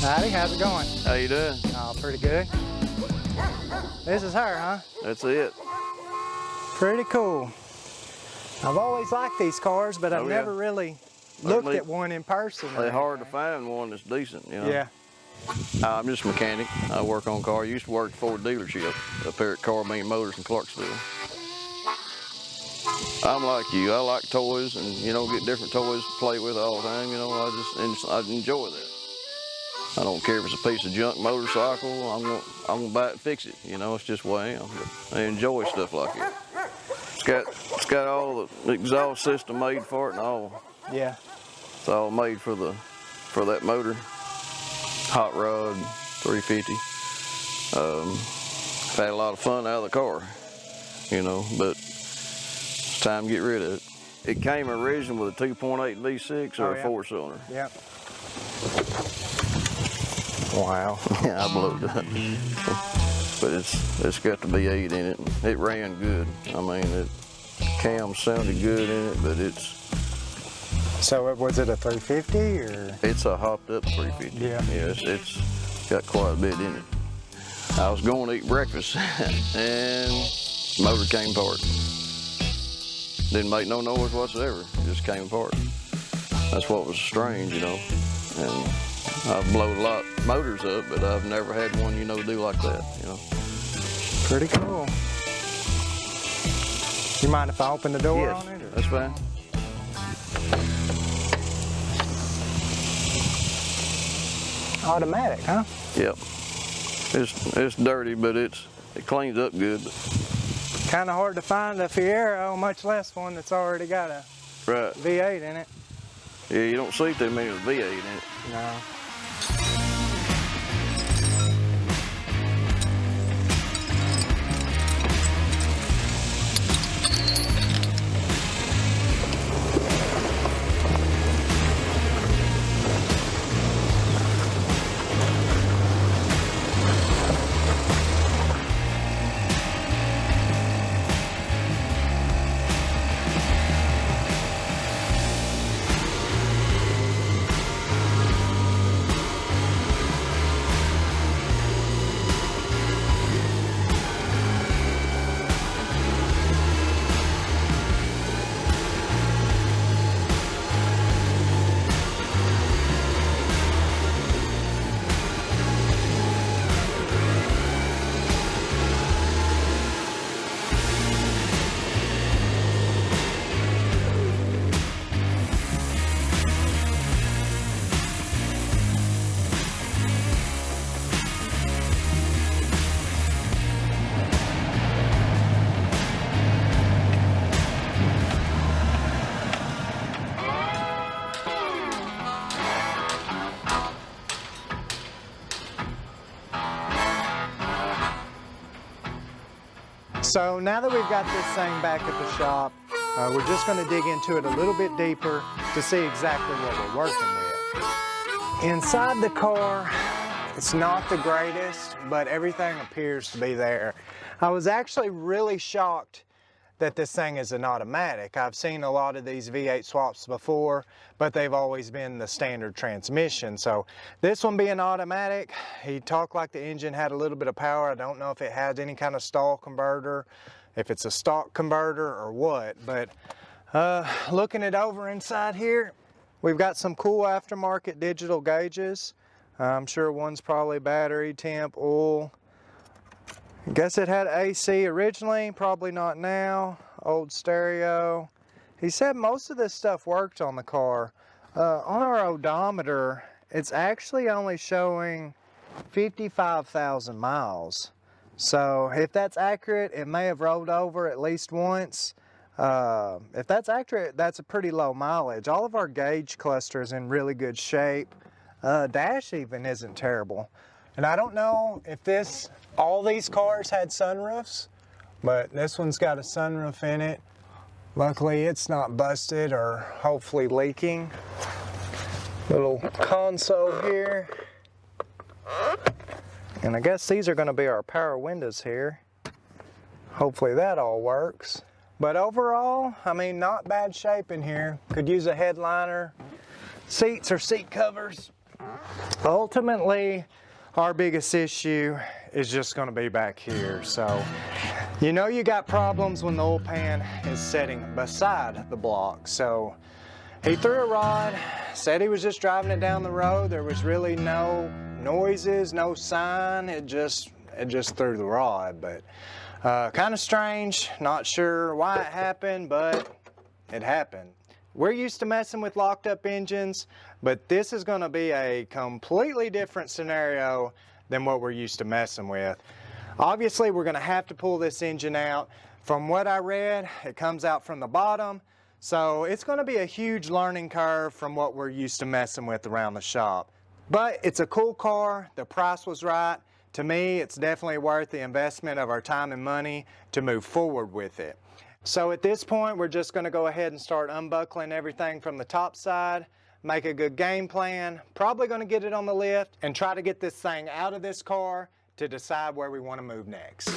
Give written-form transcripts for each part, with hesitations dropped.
Howdy, how's it going? How you doing? Oh, pretty good. This is her, huh? That's it. Pretty cool. I've always liked these cars, but I've never really looked at one in person. They're hard to find one that's decent, you know? Yeah. I'm just a mechanic. I work on cars. I used to work for a dealership up here at Carbine Motors in Clarksville. I'm like you. I like toys and, you know, get different toys to play with all the time. You know, I enjoy that. I don't care if it's a piece of junk motorcycle. I'm gonna buy it and fix it. You know, it's just the way I am. But I enjoy stuff like it. It's got all the exhaust system made for it and all. Yeah. It's all made for that motor. Hot rod, 350. I've had a lot of fun out of the car, you know, but it's time to get rid of it. It came originally with a 2.8 V6 or a 4-cylinder. Yep. Wow. Yeah, I blew it up. But it's got the V8 in it. It ran good. I mean, the cam sounded good in it, but it's... So was it a 350 or? It's a hopped up 350. Yeah. Yeah, it's got quite a bit in it. I was going to eat breakfast and the motor came apart. Didn't make no noise whatsoever. It just came apart. That's what was strange, you know. And I've blown a lot of motors up, but I've never had one, you know, do like that, you know. Pretty cool. You mind if I open the door on it? Or? That's fine. Automatic, huh? Yep. It's dirty, but it cleans up good. Kind of hard to find a Fiero, much less one that's already got a V8 in it. Yeah, you don't see too many with V8 in it. No. So now that we've got this thing back at the shop, we're just going to dig into it a little bit deeper to see exactly what we're working with. Inside the car, it's not the greatest, but everything appears to be there. I was actually really shocked that this thing is an automatic. I've seen a lot of these V8 swaps before, but they've always been the standard transmission. So this one being automatic, he talked like the engine had a little bit of power. I don't know if it has any kind of stall converter, if it's a stock converter or what, but looking it over inside here, we've got some cool aftermarket digital gauges. I'm sure one's probably battery, temp, oil. I guess it had AC originally, probably not now. Old stereo. He said most of this stuff worked on the car. On our odometer, it's actually only showing 55,000 miles. So if that's accurate, it may have rolled over at least once. If that's accurate, that's a pretty low mileage. All of our gauge cluster is in really good shape. Dash even isn't terrible. And I don't know if all these cars had sunroofs, but this one's got a sunroof in it. Luckily it's not busted or hopefully leaking. Little console here. And I guess these are going to be our power windows here. Hopefully that all works. But overall, I mean, not bad shape in here. Could use a headliner. Seats or seat covers Ultimately, our biggest issue is just going to be back here. So, you know you got problems when the oil pan is sitting beside the block. So, he threw a rod, said he was just driving it down the road. There was really no noises, no sign. It just threw the rod. But kind of strange. Not sure why it happened, but it happened. We're used to messing with locked up engines, but this is going to be a completely different scenario than what we're used to messing with. Obviously, we're going to have to pull this engine out. From what I read, it comes out from the bottom. So it's going to be a huge learning curve from what we're used to messing with around the shop. But it's a cool car. The price was right. To me, it's definitely worth the investment of our time and money to move forward with it. So at this point, we're just going to go ahead and start unbuckling everything from the top side, make a good game plan, probably going to get it on the lift, and try to get this thing out of this car to decide where we want to move next.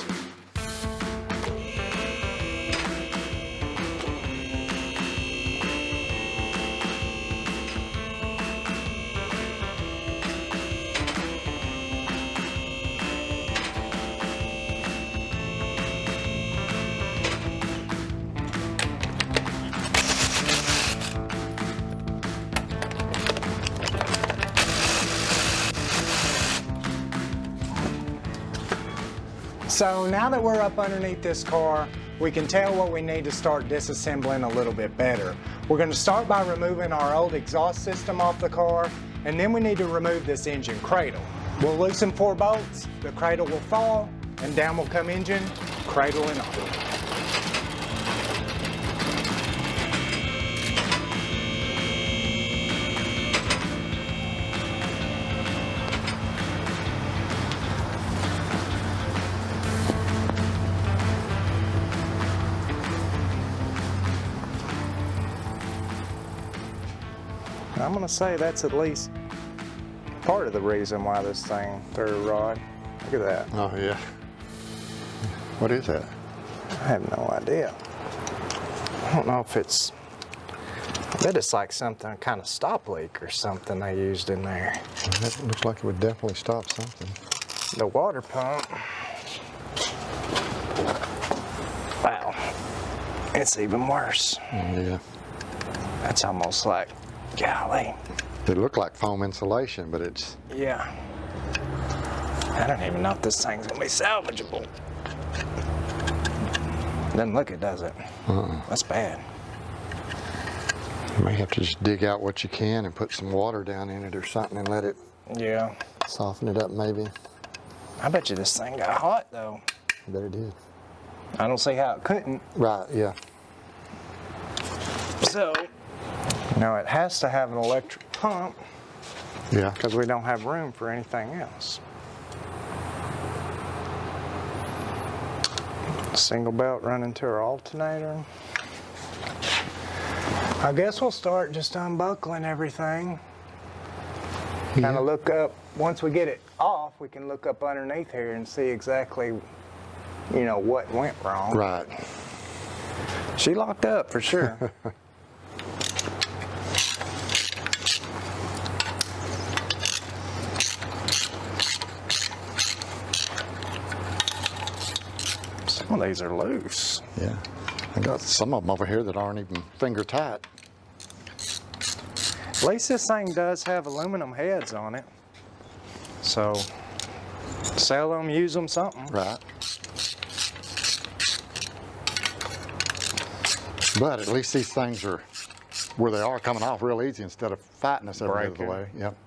So now that we're up underneath this car, we can tell what we need to start disassembling a little bit better. We're going to start by removing our old exhaust system off the car, and then we need to remove this engine cradle. We'll loosen 4 bolts, the cradle will fall, and down will come engine, cradle and all. I'm going to say that's at least part of the reason why this thing threw a rod. Look at that. Oh, yeah. What is that? I have no idea. I don't know if it's, I bet it's like something, kind of stop leak or something they used in there. That looks like it would definitely stop something. The water pump. Wow. It's even worse. Oh, yeah. That's almost like, golly. It looked like foam insulation, but it's... Yeah. I don't even know if this thing's gonna be salvageable. Doesn't look it, does it? That's bad. You may have to just dig out what you can and put some water down in it or something and let it Yeah. soften it up maybe. I bet you this thing got hot though. I bet it did. I don't see how it couldn't. Right, yeah. So, now it has to have an electric pump Yeah. because we don't have room for anything else. Single belt running to our alternator. I guess we'll start just unbuckling everything. Kind of look up, once we get it off, we can look up underneath here and see exactly, you know, what went wrong. Right. She locked up for sure. Some of these are loose. Yeah. I got some of them over here that aren't even finger tight. At least this thing does have aluminum heads on it. So, sell them, use them, something. Right. But at least these things are where they are coming off real easy instead of fighting us every other Breaking. way. Yep.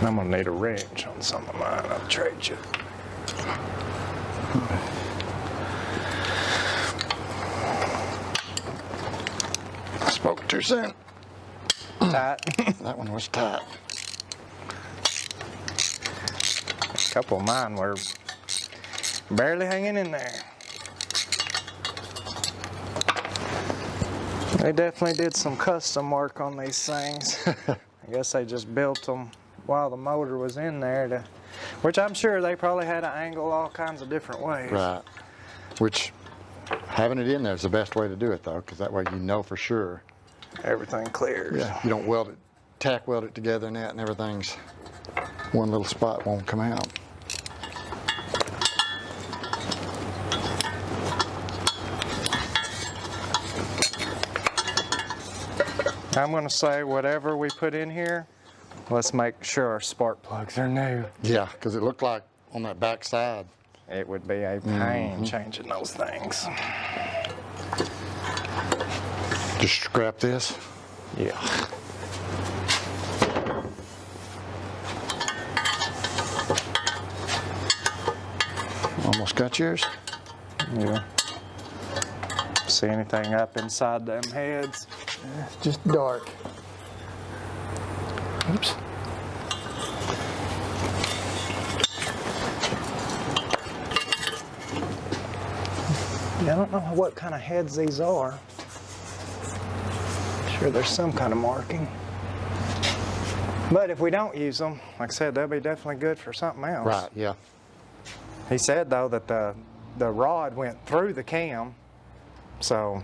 I'm gonna need a wrench on some of mine. I'll trade you. Spoke too soon. Tight. That one was tight. A couple of mine were barely hanging in there. They definitely did some custom work on these things. I guess they just built them while the motor was in there, which I'm sure they probably had to angle all kinds of different ways. Right. Which, having it in there is the best way to do it though, because that way you know for sure. Everything clears. Yeah. You don't weld it tack weld it together and that, and everything's one little spot won't come out. I'm gonna say whatever we put in here, let's make sure our spark plugs are new. Yeah, because it looked like on that back side. It would be a pain changing those things. Just scrap this. Yeah. Almost got yours. Yeah. See anything up inside them heads? It's just dark. Oops. Yeah, I don't know what kind of heads these are. Sure, there's some kind of marking. But if we don't use them, like I said, they'll be definitely good for something else. Right, yeah. He said, though, that the rod went through the cam. So,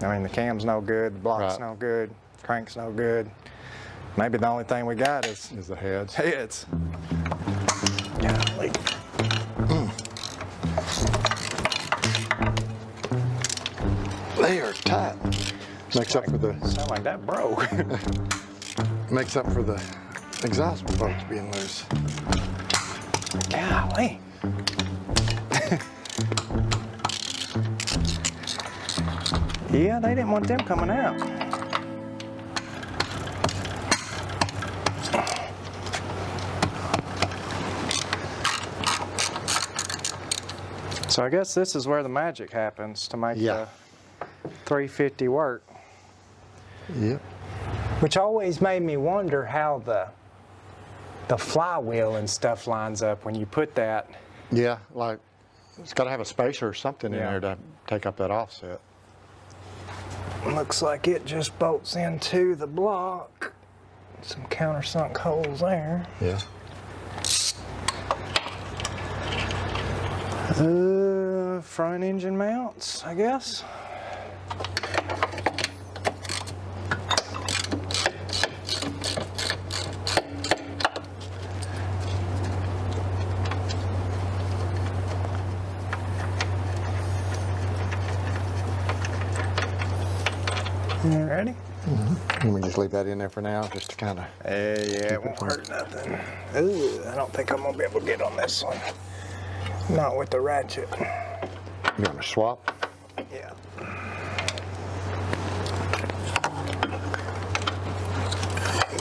I mean, the cam's no good, the block's Right. no good, crank's no good. Maybe the only thing we got is The heads. heads. Golly. They are tight. Makes up for the Sound like that broke. makes up for the exhaust bolts being loose. Golly. Yeah, they didn't want them coming out. So I guess this is where the magic happens to make Yeah. the 350 work. Yep. Which always made me wonder how the flywheel and stuff lines up when you put that. Yeah, like it's got to have a spacer or something in Yeah. there to take up that offset. Looks like it just bolts into the block. Some countersunk holes there. Yeah. Front engine mounts, I guess. You ready? Let me just leave that in there for now, just to kind of. Yeah, it won't hurt nothing. Ooh, I don't think I'm gonna be able to get on this one. Not with the ratchet. You want to swap? Yeah.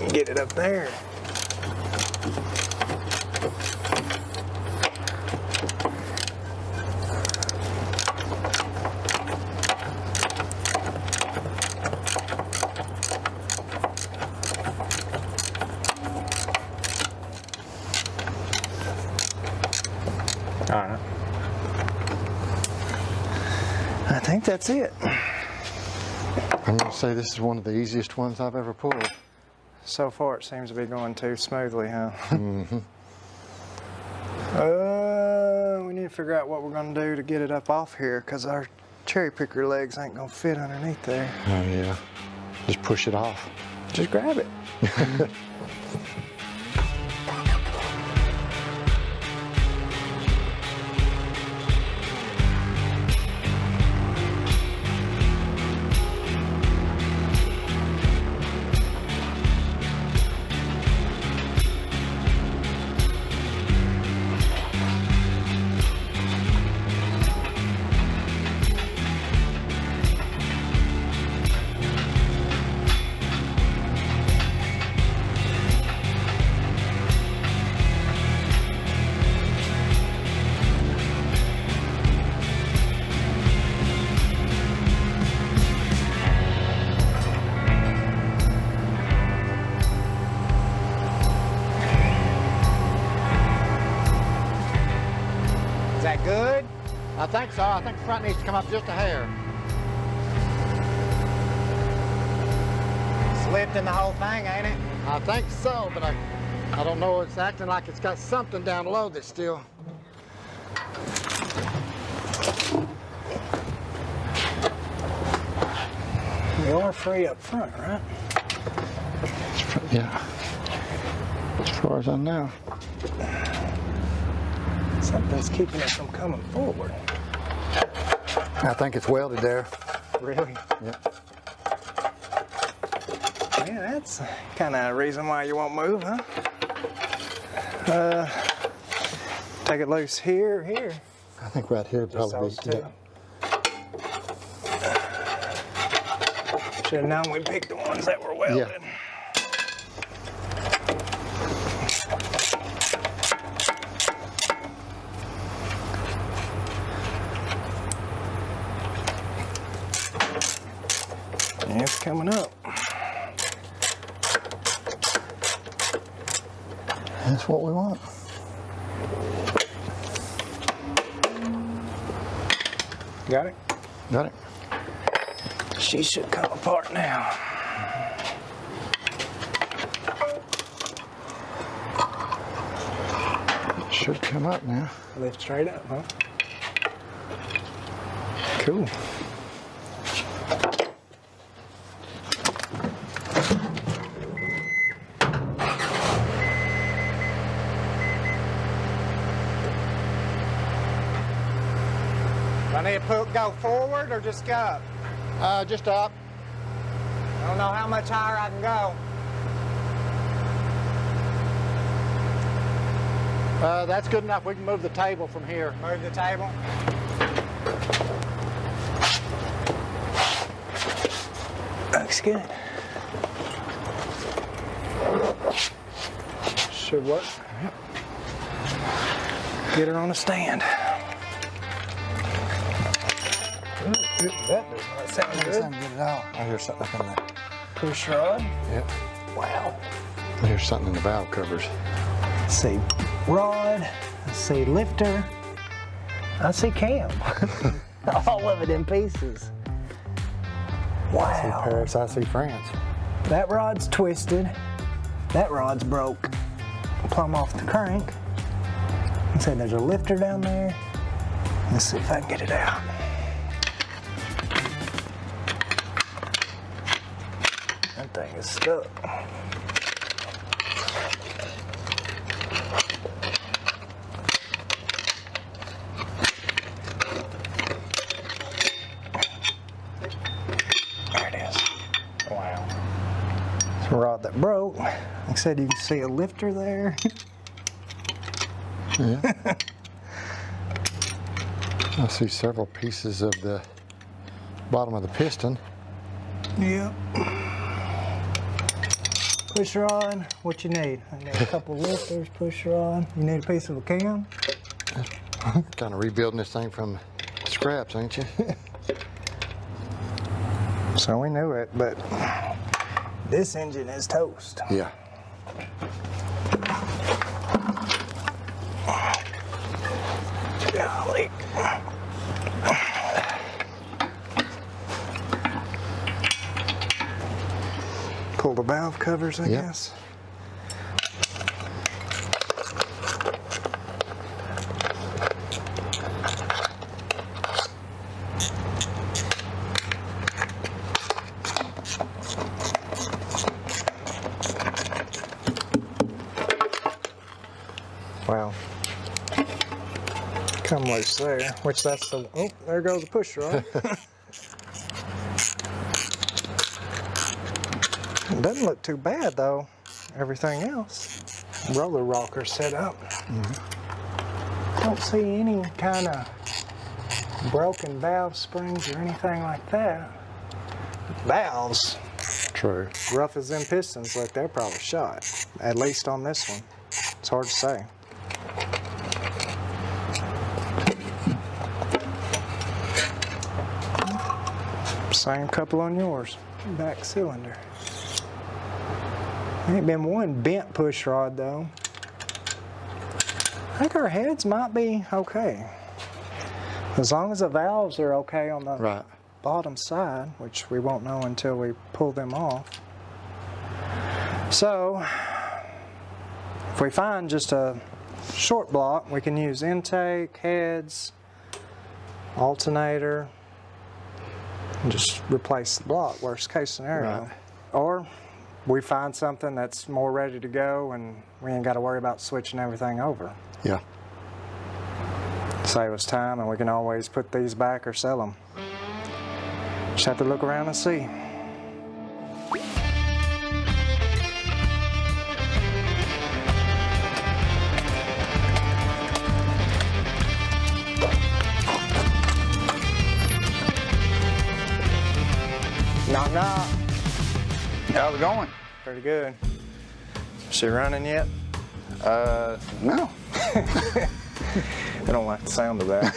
Get it up there. All right. I think that's it. I'm going to say this is one of the easiest ones I've ever pulled. So far, it seems to be going too smoothly, huh? Mm-hmm. We need to figure out what we're going to do to get it up off here, because our cherry picker legs ain't going to fit underneath there. Oh, yeah. Just push it off. Just grab it. Is that good? I think so. I think the front needs to come up just a hair. It's lifting the whole thing, ain't it? I think so, but I don't know. It's acting like it's got something down low that's still. You are free up front, right? Yeah. As far as I know. Something's keeping it from coming forward. I think it's welded there. Really? Yeah. Yeah, that's kind of a reason why you won't move, huh? Take it loose here, here. I think right here Just probably. those two. Should have known we picked the ones that were welded. Yeah. It's coming up. That's what we want. Got it? Got it. She should come apart now. It should come up now. Lift straight up, huh? Cool. I need to go forward or just go up? Just up. I don't know how much higher I can go. That's good enough. We can move the table from here. Move the table. Looks good. Should work. Yep. Get her on a stand. That does not sound That good. doesn't get it out. I hear something up in there. Push rod. Yep. Wow. I hear something in the valve covers. I see rod. I see lifter. I see cam. All of it in pieces. I see Wow. Paris, I see France. That rod's twisted. That rod's broke. Plumb off the crank. And say there's a lifter down there. Let's see if I can get it out. That thing is stuck. There it is. Wow. It's a rod that broke. Like I said, you can see a lifter there. Yeah. I see several pieces of the bottom of the piston. Yep. Push rod, what you need? I need a couple lifters, push rod. You need a piece of a cam? Kind of rebuilding this thing from scraps, ain't you? So we knew it, but this engine is toast. Yeah. Golly. Pull the valve covers, I Yep. guess. Wow. Come loose there, which that's the, oh, there goes the push rod. It doesn't look too bad though, everything else. Roller rocker set up. I don't see any kind of broken valve springs or anything like that. Valves, True. rough as them pistons, like they're probably shot. At least on this one. It's hard to say. Same couple on yours, back cylinder. Ain't been one bent push rod though. I think our heads might be okay. As long as the valves are okay on the Right. bottom side, which we won't know until we pull them off. So, if we find just a short block, we can use intake, heads, alternator, and just replace the block, worst case scenario. Right. Or we find something that's more ready to go, and we ain't got to worry about switching everything over. Yeah. Save us time, and we can always put these back or sell them. Just have to look around and see. Knock, knock. How's it going? Pretty good. She running yet? No. I don't like the sound of that.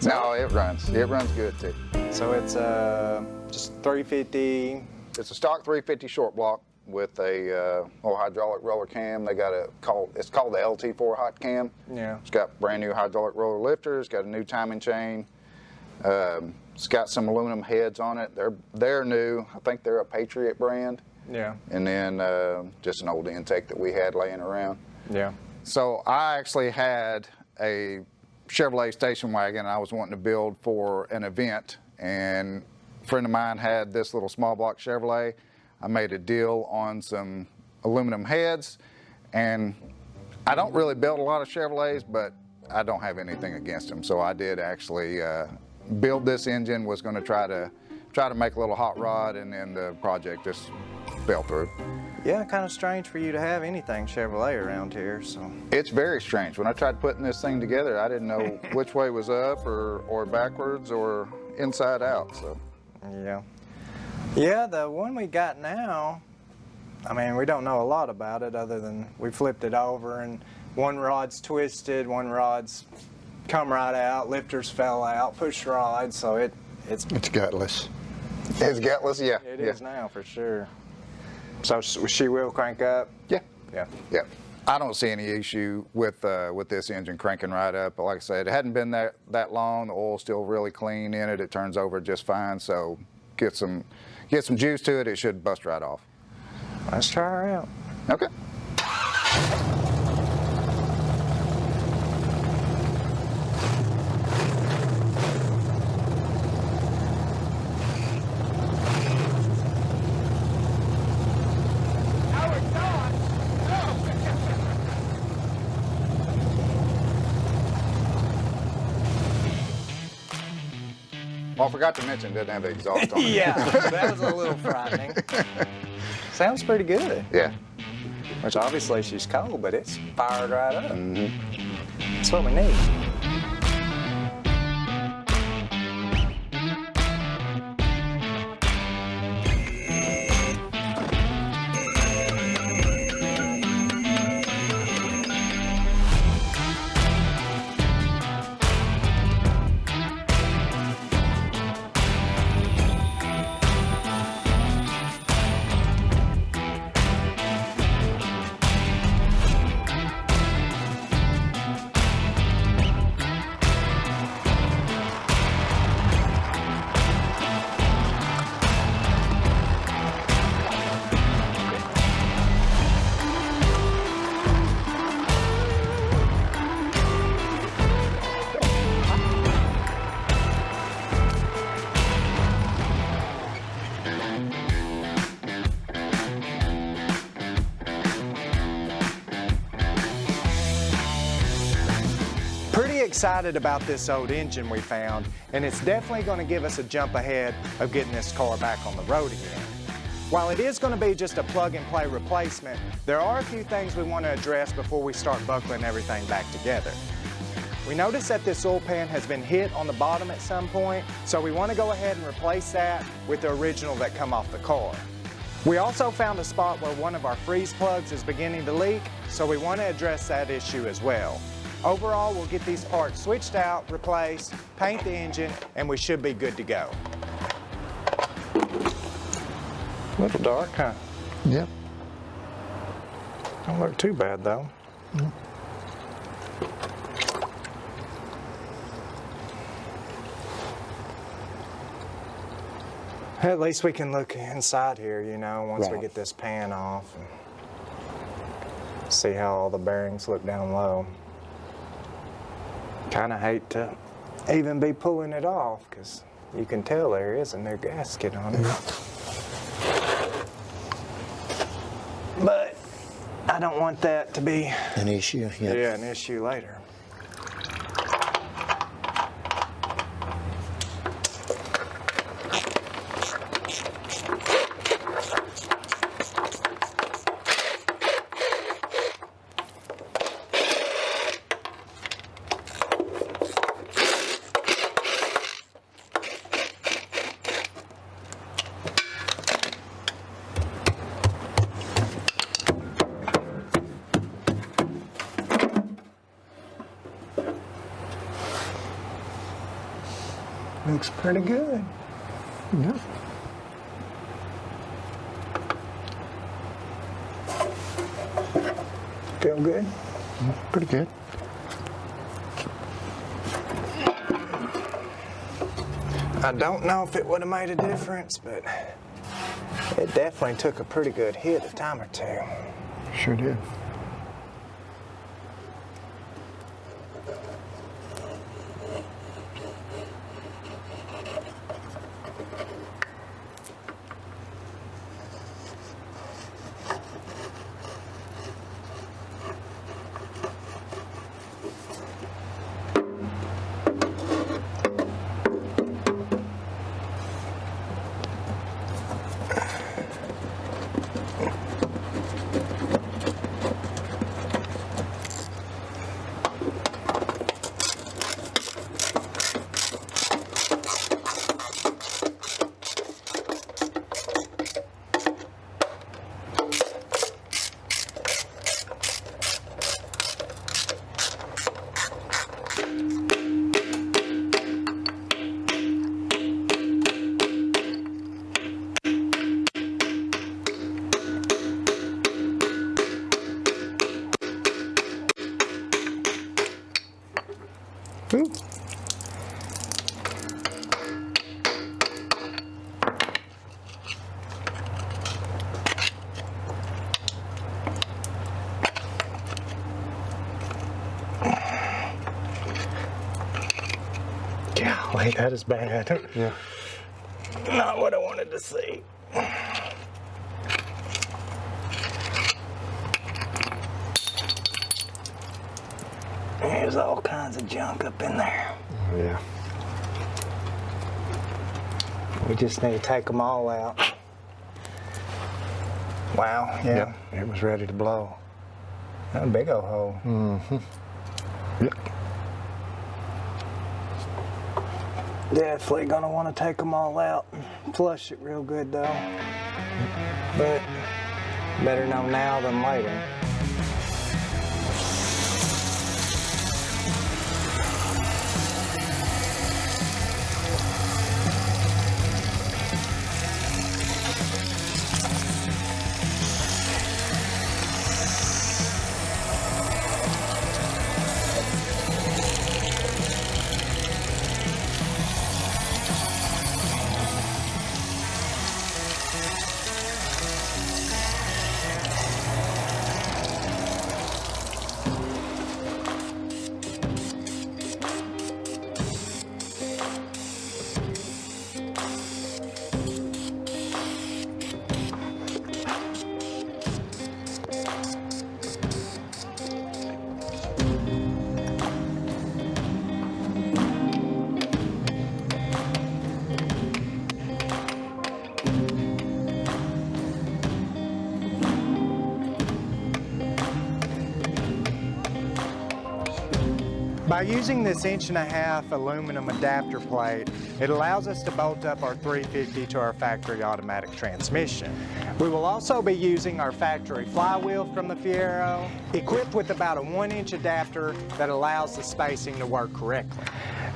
No, it runs. It runs good too. So it's just 350. It's a stock 350 short block with a little hydraulic roller cam. They got it's called the LT4 hot cam. Yeah. It's got brand new hydraulic roller lifters. Got a new timing chain. It's got some aluminum heads on it. They're new. I think they're a Patriot brand. Yeah. And then just an old intake that we had laying around. Yeah. So I actually had a Chevrolet station wagon I was wanting to build for an event, and a friend of mine had this little small block Chevrolet. I made a deal on some aluminum heads, and I don't really build a lot of Chevrolets, but I don't have anything against them. So I did actually build this engine, was going to try to make a little hot rod, and then the project just fell through. Yeah, kind of strange for you to have anything Chevrolet around here, so. It's very strange. When I tried putting this thing together, I didn't know which way was up or backwards or inside out, so. Yeah. Yeah, the one we got now, I mean, we don't know a lot about it other than we flipped it over and one rod's twisted, one rod's come right out, lifters fell out, push rod, so it's gutless. It's gutless, yeah. It is now for sure. So she will crank up? Yeah. Yeah. Yeah. I don't see any issue with this engine cranking right up. But like I said, it hadn't been that long. The oil's still really clean in it. It turns over just fine. So get some juice to it. It should bust right off. Let's try her out. Okay. Well, I forgot to mention it doesn't have the exhaust on it. Yeah, that was a little frightening. Sounds pretty good. Yeah. Which obviously she's cold, but it's fired right up. Mm-hmm. That's what we need. Excited about this old engine we found, and it's definitely going to give us a jump ahead of getting this car back on the road again. While it is going to be just a plug-and-play replacement, there are a few things we want to address before we start buckling everything back together. We noticed that this oil pan has been hit on the bottom at some point, so we want to go ahead and replace that with the original that come off the car. We also found a spot where one of our freeze plugs is beginning to leak, so we want to address that issue as well. Overall, we'll get these parts switched out, replaced, paint the engine, and we should be good to go. A little dark, huh? Yep. Don't look too bad, though. At least we can look inside here, you know, once we get this pan off and see how all the bearings look down low. Kind of hate to even be pulling it off because you can tell there is a new gasket on it. But I don't want that to be An issue, yeah. an issue later. Looks pretty good. Yeah. Feel good? Pretty good. I don't know if it would have made a difference, but it definitely took a pretty good hit a time or two. Sure did. Ooh. Golly, that is bad. Yeah. Not what I wanted to see. There's all kinds of junk up in there. Yeah. We just need to take them all out. Wow, yeah, it was ready to blow. That was a big old hole. Mm-hmm. Yep. Definitely gonna want to take them all out. Flush it real good though. But better know now than later. By using this 1.5" aluminum adapter plate, it allows us to bolt up our 350 to our factory automatic transmission. We will also be using our factory flywheel from the Fiero, equipped with about a 1-inch adapter that allows the spacing to work correctly.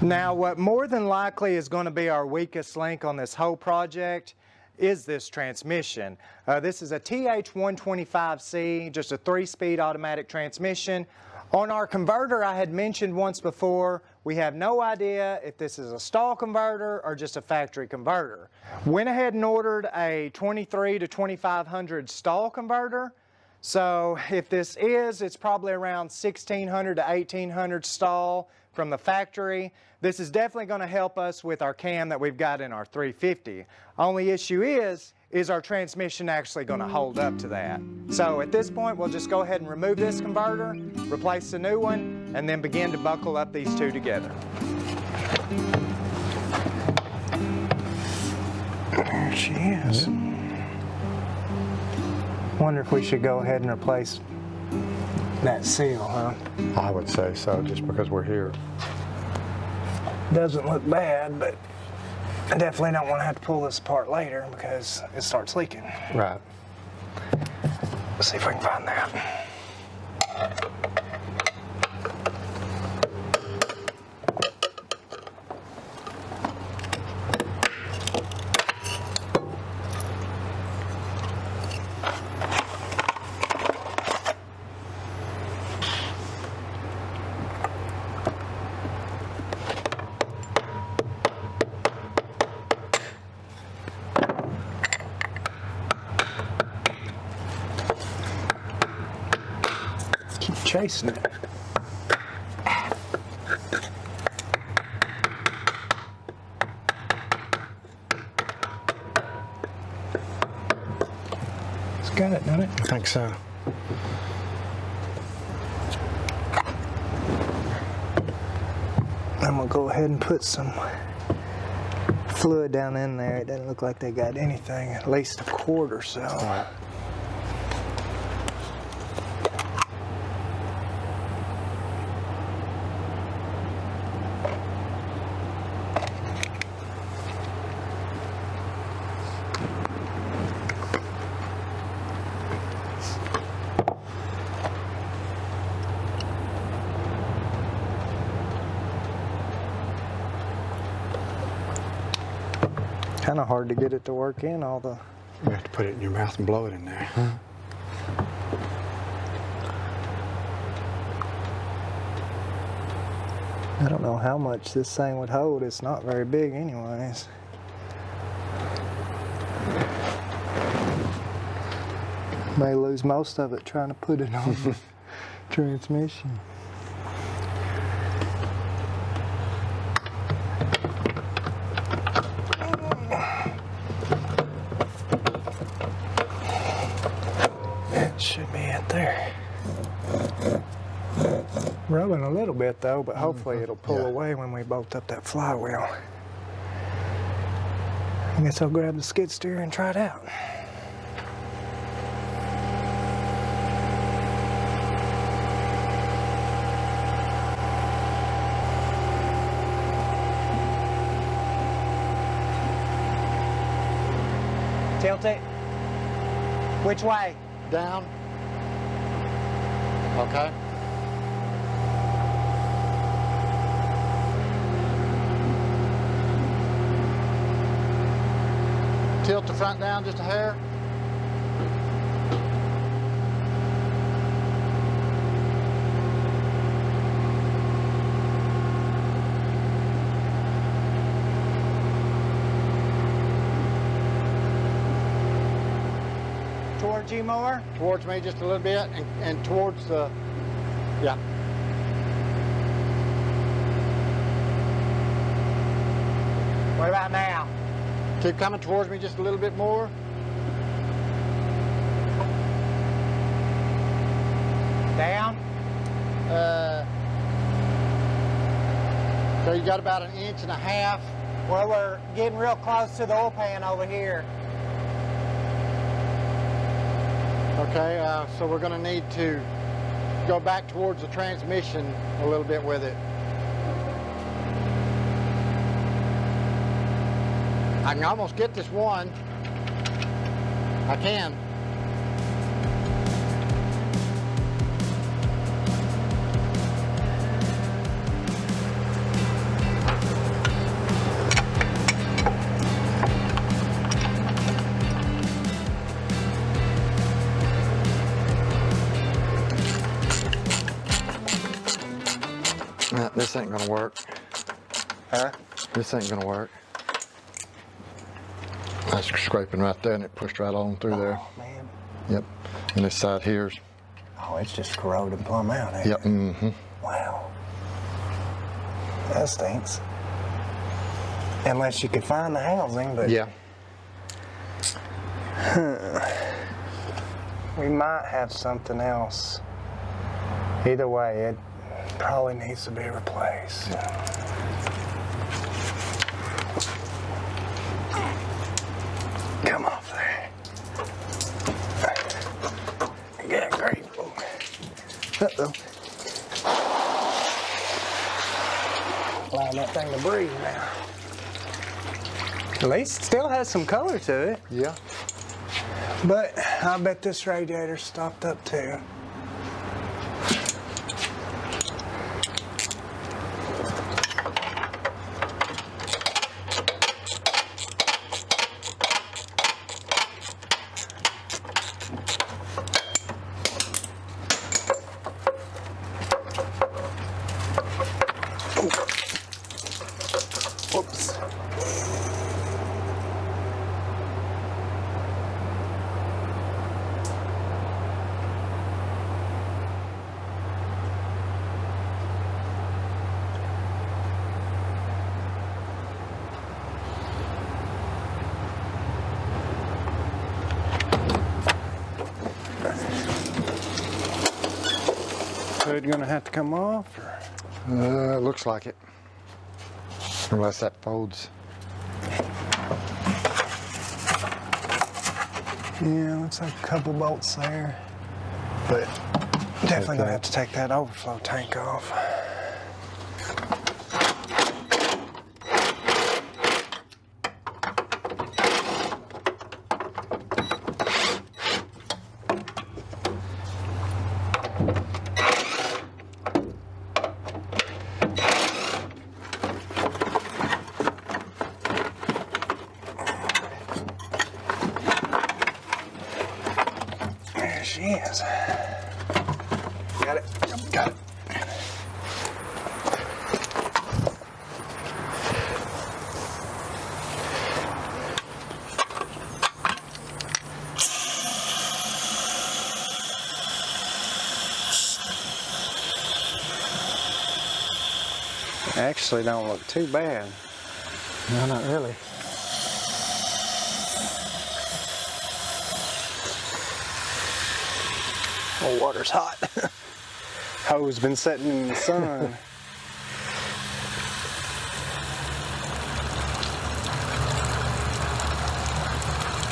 Now, what more than likely is going to be our weakest link on this whole project is this transmission. This is a TH125C, just a 3-speed automatic transmission. On our converter I had mentioned once before, we have no idea if this is a stall converter or just a factory converter. Went ahead and ordered a 23 to 2500 stall converter. So if this is, it's probably around 1600 to 1800 stall from the factory. This is definitely going to help us with our cam that we've got in our 350. Only issue is is our transmission actually going to hold up to that? So at this point, we'll just go ahead and remove this converter, replace the new one, and then begin to buckle up these two together. There she is. Wonder if we should go ahead and replace that seal, huh? I would say so, just because we're here. Doesn't look bad, but I definitely don't want to have to pull this apart later because it starts leaking. Right. Let's see if we can find that. Chasing it. It's got it, doesn't it? I think so. I'm gonna go ahead and put some fluid down in there. It doesn't look like they got anything, at least a quart or so. Right. Kind of hard to get it to work in all the... You have to put it in your mouth and blow it in there. I don't know how much this thing would hold. It's not very big anyways. May lose most of it trying to put it on the transmission. That should be it there. Rubbing a little bit though, but hopefully it'll pull away when we bolt up that flywheel. I guess I'll grab the skid steer and try it out. Tilt it. Which way? Down. Okay. Tilt the front down just a hair. Towards you more? Towards me just a little bit and towards the, yeah. What about now? Keep coming towards me just a little bit more. Down? So you got about 1.5 inches. Well, we're getting real close to the oil pan over here. Okay, so we're going to need to go back towards the transmission a little bit with it. I can almost get this one. I can. Nah, this ain't gonna work. Huh? This ain't gonna work. That's scraping right there and it pushed right on through there. Oh, man. Yep. And this side here's. Oh, it's just corroded plumb out, ain't Yep. it? Mm-hmm. Wow. That stinks. Unless you could find the housing, but... Yeah. We might have something else. Either way, it probably needs to be replaced. Come off there. Yeah, great. Uh-oh. Allow that thing to breathe now. At least it still has some color to it. Yeah. But I bet this radiator's stopped up too. Whoops. Hood gonna have to come off, or? Looks like it. Unless that folds. Yeah, looks like a couple bolts there. But definitely gonna have to take that overflow tank off. She is. Got it. Yep, got it. Actually, don't look too bad. No, not really. Oh, water's hot. Hose been sitting in the sun.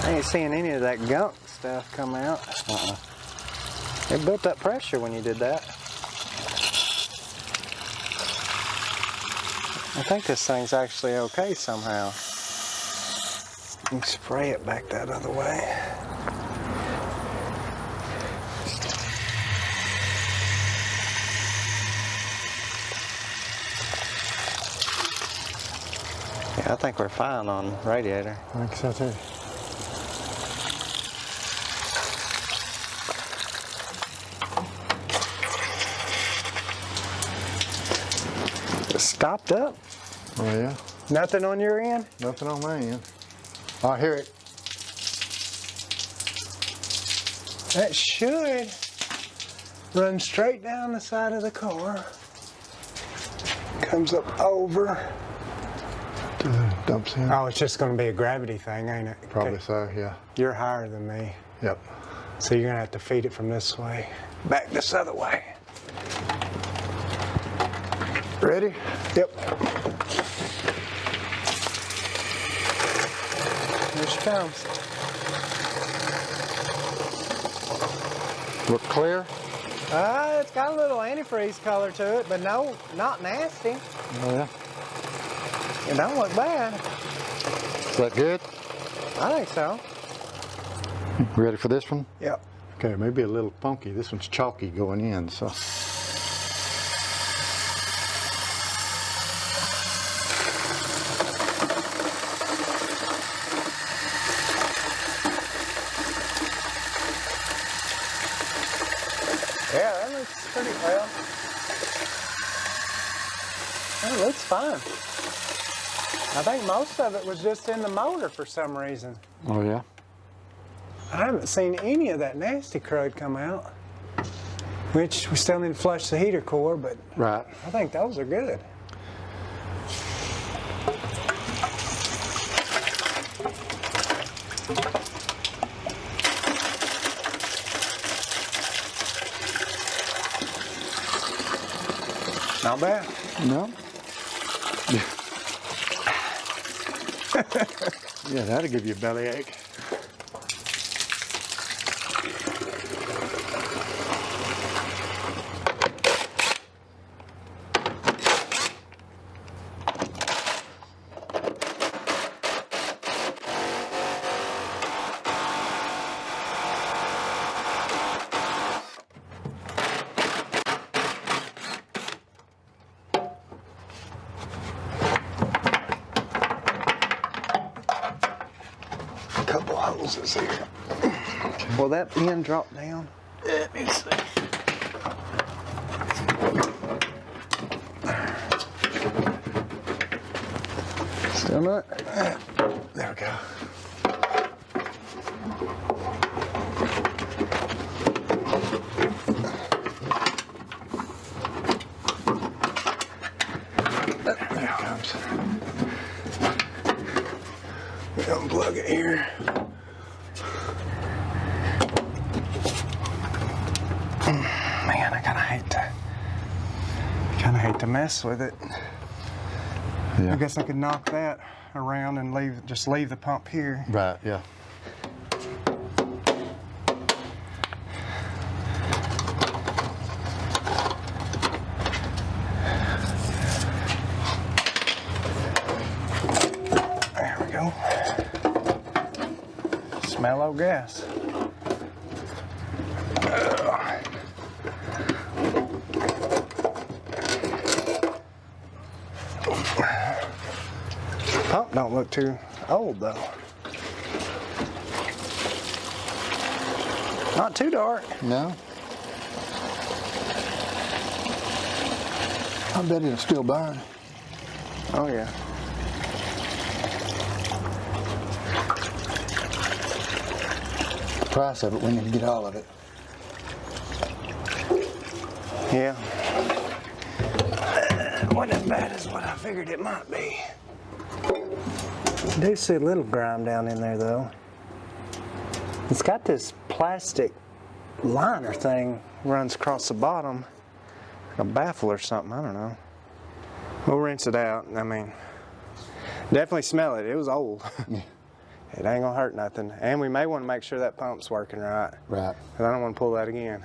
I ain't seeing any of that gunk stuff come out. It built up pressure when you did that. I think this thing's actually okay somehow. You can spray it back that other way. Yeah, I think we're fine on radiator. I think so too. It's stopped up. Oh yeah? Nothing on your end? Nothing on my end. I hear it. That should run straight down the side of the car. Comes up over. Dumps in. Oh, it's just going to be a gravity thing, ain't it? Probably Okay. so, yeah. You're higher than me, Yep. so you're going to have to feed it from this way, back this other way. Ready? Yep. Here she comes. Look clear? It's got a little antifreeze color to it, but no, not nasty. Oh yeah. It don't look bad. Is that good? I think so. Ready for this one? Yep. Okay, maybe a little funky. This one's chalky going in, so. Yeah, that looks pretty well. That looks fine. I think most of it was just in the motor for some reason. Oh yeah? I haven't seen any of that nasty crud come out. Which we still need to flush the heater core, but Right. I think those are good. Not bad. No. Yeah, that'll give you a bellyache. Couple hoses here. Will that end drop down? Let me see. Still not? There we go. There it comes. We unplug it here. Man, I kind of hate to mess with it. Yeah. I guess I could knock that around and just leave the pump here. Right, yeah. There we go. Smell of gas. Pump don't look too old though. Not too dark. No. I bet it'll still burn. Oh yeah. The price of it, we need to get all of it. Yeah. Wasn't as bad as what I figured it might be. I do see a little grime down in there though. It's got this plastic liner thing runs across the bottom, like a baffle or something, I don't know. We'll rinse it out. I mean, definitely smell it. It was old. It ain't gonna hurt nothing. And we may want to make sure that pump's working right. Right. Because I don't want to pull that again.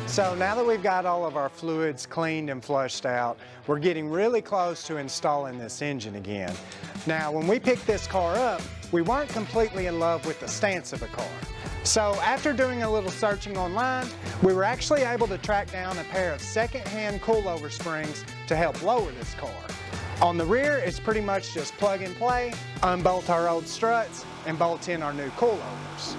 So now that we've got all of our fluids cleaned and flushed out, we're getting really close to installing this engine again. Now, when we picked this car up, we weren't completely in love with the stance of the car. So after doing a little searching online, we were actually able to track down a pair of second-hand coilover springs to help lower this car. On the rear, it's pretty much just plug and play, unbolt our old struts, and bolt in our new coilovers.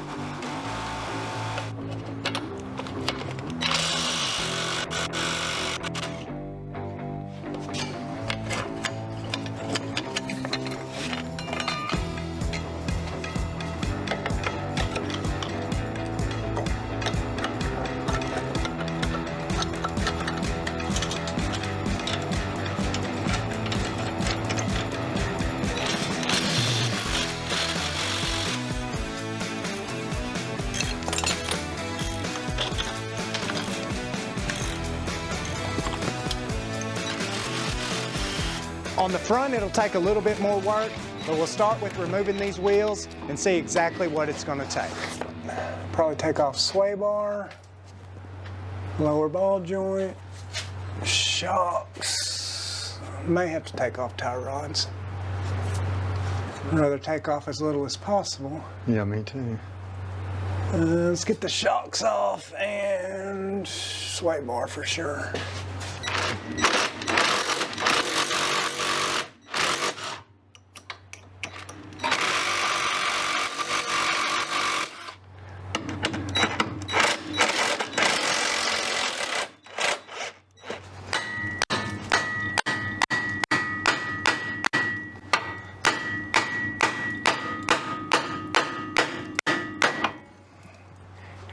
On the front, it'll take a little bit more work, but we'll start with removing these wheels and see exactly what it's going to take. Probably take off sway bar, lower ball joint, shocks. May have to take off tie rods. I'd rather take off as little as possible. Yeah, me too. Let's get the shocks off and sway bar for sure.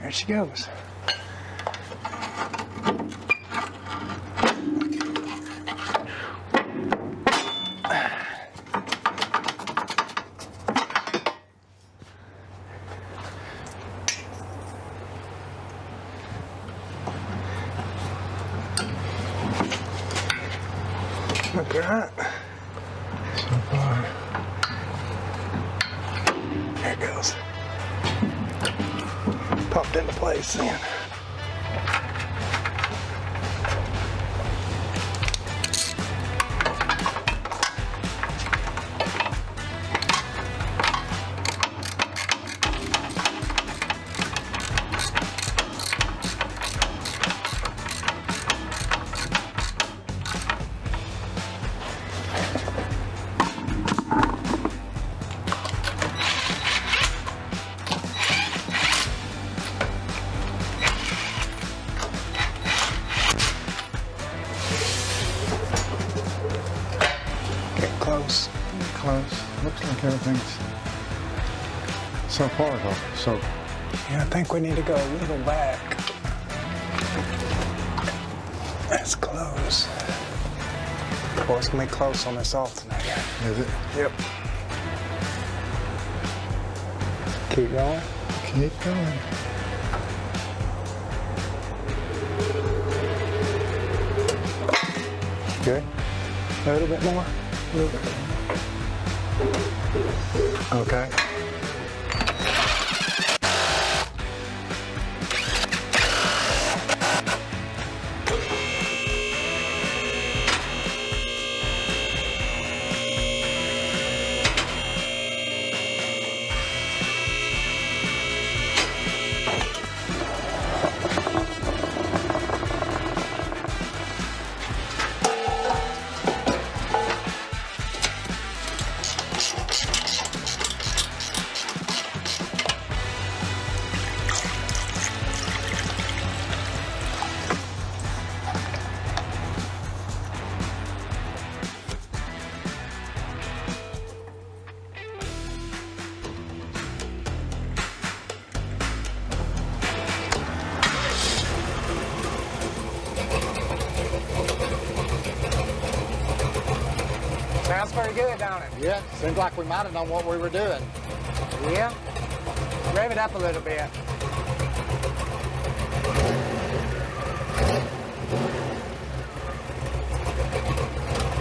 There she goes. Look at that. So far. There it goes. Popped into place then. Close. Close. Looks like everything's so far though. So Yeah, I think we need to go a little back. That's close. Boy, it's gonna be close on this alternator. is it? Yep. Keep going. Keep going. Good. A little bit more. A little bit more. Okay. Sounds pretty good, don't it? Yeah, seems like we might have known what we were doing. Yeah. Rev it up a little bit.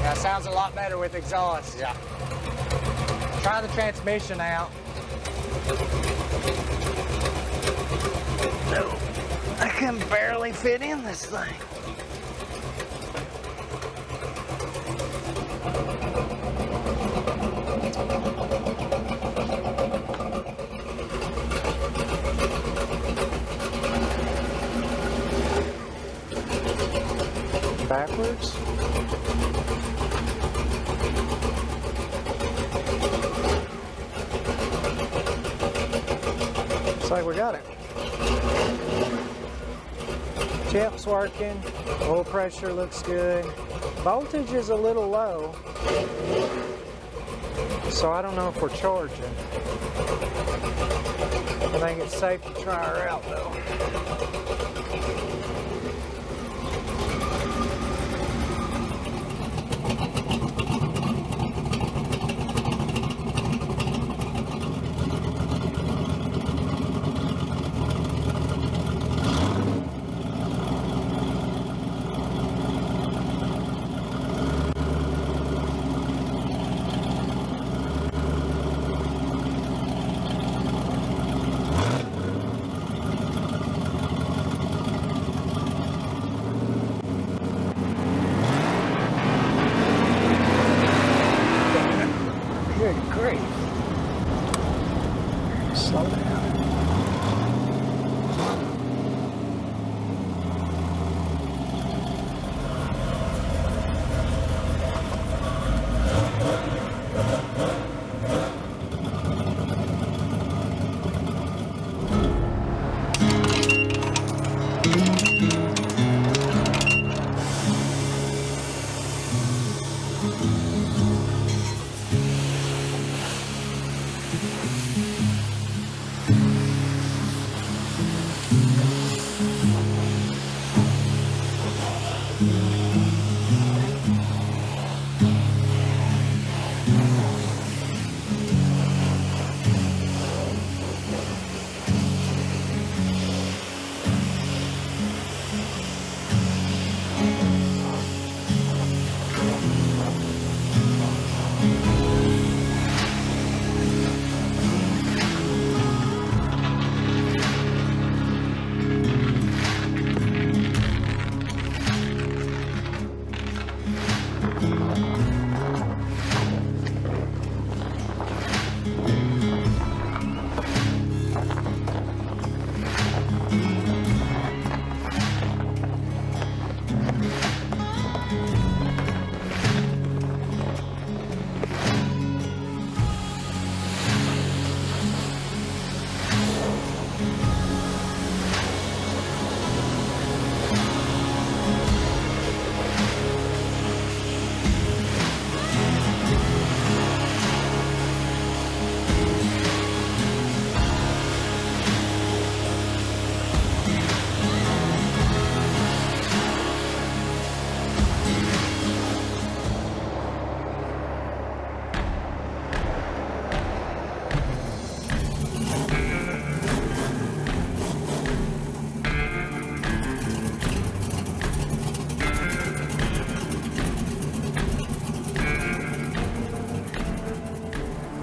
That sounds a lot better with exhaust. Yeah. Try the transmission out. No, I can barely fit in this thing. Backwards. Looks like we got it. Champ's working. Oil pressure looks good. Voltage is a little low, so I don't know if we're charging. I think it's safe to try her out though.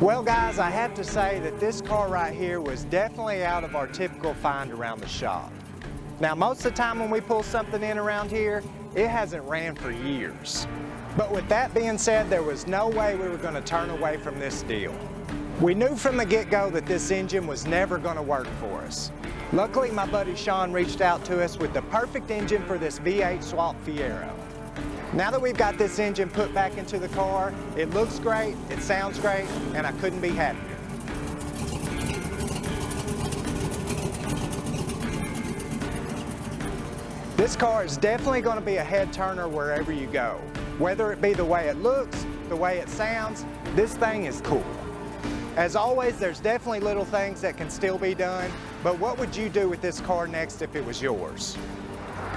Well guys, I have to say that this car right here was definitely out of our typical find around the shop. Now most of the time when we pull something in around here, it hasn't ran for years. But with that being said, there was no way we were going to turn away from this deal. We knew from the get-go that this engine was never going to work for us. Luckily, my buddy Sean reached out to us with the perfect engine for this V8 swap Fiero. Now that we've got this engine put back into the car, it looks great, it sounds great, and I couldn't be happier. This car is definitely going to be a head turner wherever you go. Whether it be the way it looks, the way it sounds, this thing is cool. As always, there's definitely little things that can still be done, but what would you do with this car next if it was yours?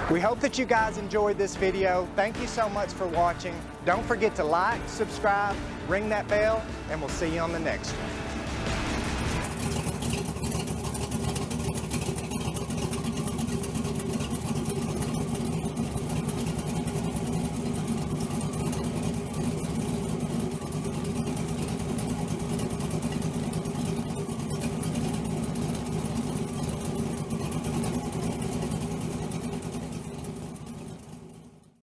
We hope that you guys enjoyed this video. Thank you so much for watching. Don't forget to like, subscribe, ring that bell, and we'll see you on the next one.